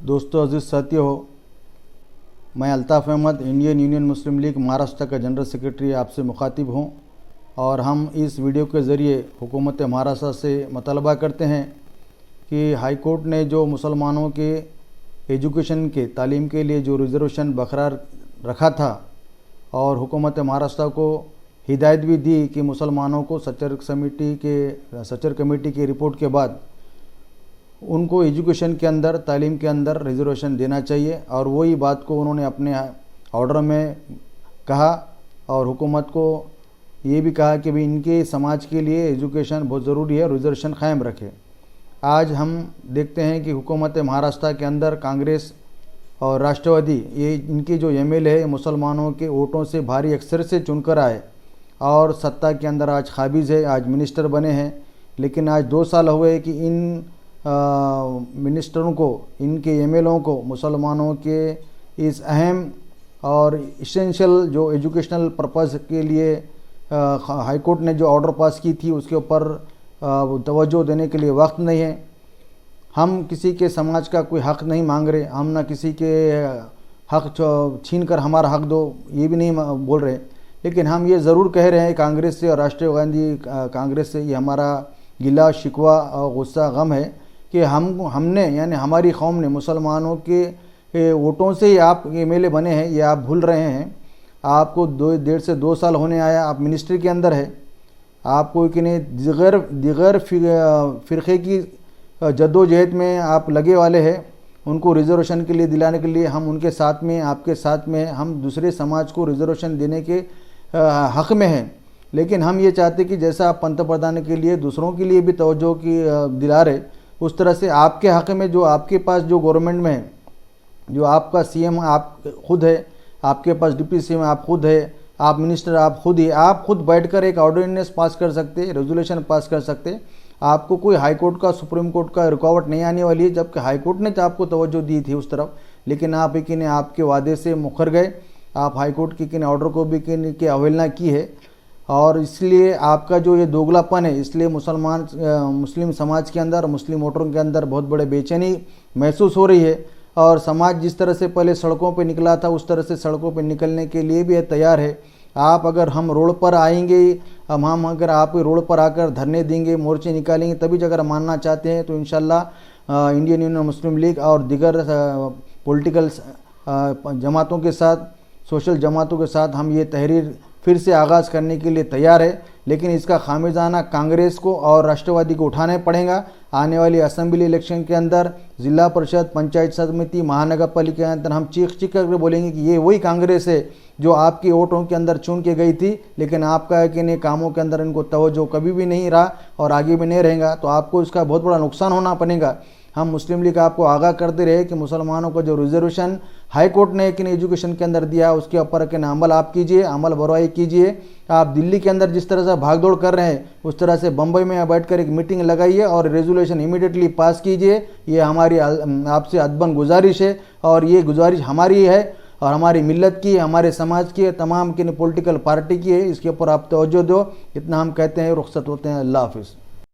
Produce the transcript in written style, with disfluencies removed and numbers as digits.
दोस्तों, अजीज़ साथियों, मैं अल्ताफ़ अहमद इंडियन यूनियन मुस्लिम लीग महाराष्ट्र का जनरल सेक्रेटरी आपसे मुखातिब हूँ और हम इस वीडियो के ज़रिए हुकूमत महाराष्ट्र से मतलबा करते हैं कि हाई कोर्ट ने जो मुसलमानों के एजुकेशन के तालीम के लिए जो रिज़र्वेशन बरकरार रखा था और हुकूमत महाराष्ट्र को हिदायत भी दी कि मुसलमानों को सचर कमेटी की रिपोर्ट के बाद उनको एजुकेशन के अंदर तालीम के अंदर रिजर्वेशन देना चाहिए, और वही बात को उन्होंने अपने ऑर्डर में कहा और हुकूमत को ये भी कहा कि भाई इनके समाज के लिए एजुकेशन बहुत ज़रूरी है, रिजर्वेशन कायम रखे। आज हम देखते हैं कि हुकूमत महाराष्ट्र के अंदर कांग्रेस और राष्ट्रवादी ये इनके जो एमएलए है मुसलमानों के वोटों से भारी अक्सर से चुनकर आए और सत्ता के अंदर आज काबिज है, आज मिनिस्टर बने हैं। लेकिन आज 2 साल हुए कि इन मिनिस्टरों को, इनके एमएलओ को मुसलमानों के इस अहम और इसेंशियल जो एजुकेशनल पर्पज़ के लिए हाई कोर्ट ने जो ऑर्डर पास की थी उसके ऊपर तवज्जो देने के लिए वक्त नहीं है। हम किसी के समाज का कोई हक़ नहीं मांग रहे, हम ना किसी के हक़ छीन कर हमारा हक़ दो ये भी नहीं बोल रहे, लेकिन हम ये ज़रूर कह रहे हैं कांग्रेस से और राष्ट्रीय गांधी कांग्रेस से ये हमारा गिला शिकवा और गुस्सा गम है कि हमने यानी हमारी कौम ने मुसलमानों के वोटों से ही आप एमएलए बने हैं, ये आप भूल रहे हैं। आपको 1.5 से 2 साल होने आया, आप मिनिस्ट्री के अंदर है, आपको कि नहीं दिगर फ़िरक़े की जद्दोजहद में आप लगे वाले हैं। उनको रिज़र्वेशन के लिए दिलाने के लिए हम उनके साथ में, आपके साथ में, हम दूसरे समाज को रिज़र्वेशन देने के हक़ में हैं। लेकिन हम ये चाहते कि जैसा आप पंत प्रधान के लिए दूसरों के लिए भी तवज्जो की दिला रहे, उस तरह से आपके हक़ में जो आपके पास जो गवर्नमेंट में है, जो आपका सीएम आप खुद है, आपके पास डिप्टी सीएम आप खुद है, आप मिनिस्टर आप खुद ही, आप खुद बैठकर एक ऑर्डिनेंस पास कर सकते, रेजोल्यूशन पास कर सकते। आपको कोई हाई कोर्ट का, सुप्रीम कोर्ट का रुकावट नहीं आने वाली है, जबकि हाई कोर्ट ने तो आपको तवज्जो दी थी उस तरफ। लेकिन आप कि आपके वादे से मुकर गए, आप हाई कोर्ट की ऑर्डर को भी की अवहेलना की है, और इसलिए आपका जो ये दोगलापन है, इसलिए मुस्लिम समाज के अंदर, मुस्लिम वोटरों के अंदर बहुत बड़े बेचैनी महसूस हो रही है। और समाज जिस तरह से पहले सड़कों पे निकला था उस तरह से सड़कों पे निकलने के लिए भी तैयार है। आप अगर हम रोड पर आएंगे, हम अगर आप रोड पर आकर धरने देंगे, मोर्चे निकालेंगे, तभी अगर मानना चाहते हैं तो इंशाल्लाह इंडियन यूनियन मुस्लिम लीग और दिगर पॉलिटिकल जमातों के साथ, सोशल जमातों के साथ हम ये तहरीर फिर से आगाज़ करने के लिए तैयार है। लेकिन इसका खामिजाना कांग्रेस को और राष्ट्रवादी को उठाना पड़ेगा। आने वाली असेंबली इलेक्शन के अंदर, जिला परिषद, पंचायत समिति, महानगर पालिका के अंदर हम चीख कर बोलेंगे कि ये वही कांग्रेस है जो आपके वोटों के अंदर चुन के गई थी, लेकिन आपका कि नहीं कामों के अंदर इनको तवज्जो कभी भी नहीं रहा और आगे भी नहीं रहेगा, तो आपको इसका बहुत बड़ा नुकसान होना पड़ेगा। हम मुस्लिम लीग आपको आगाह करते रहे कि मुसलमानों को जो रिजर्वेशन हाई कोर्ट ने कि एजुकेशन के अंदर दिया उसके ऊपर कि अमल आप कीजिए, अमल बरवाई कीजिए। आप दिल्ली के अंदर जिस तरह से भागदौड़ कर रहे हैं उस तरह से बम्बई में बैठकर एक मीटिंग लगाइए और रेजोल्यूशन इमीडिएटली पास कीजिए। ये हमारी आपसे अदबन गुजारिश है, और ये गुजारिश हमारी है और हमारी मिल्लत की, हमारे समाज की, तमाम की पॉलिटिकल पार्टी की है। इसके ऊपर आप तवज्जो दो, इतना हम कहते हैं, रुखसत होते हैं। अल्लाह हाफिज़।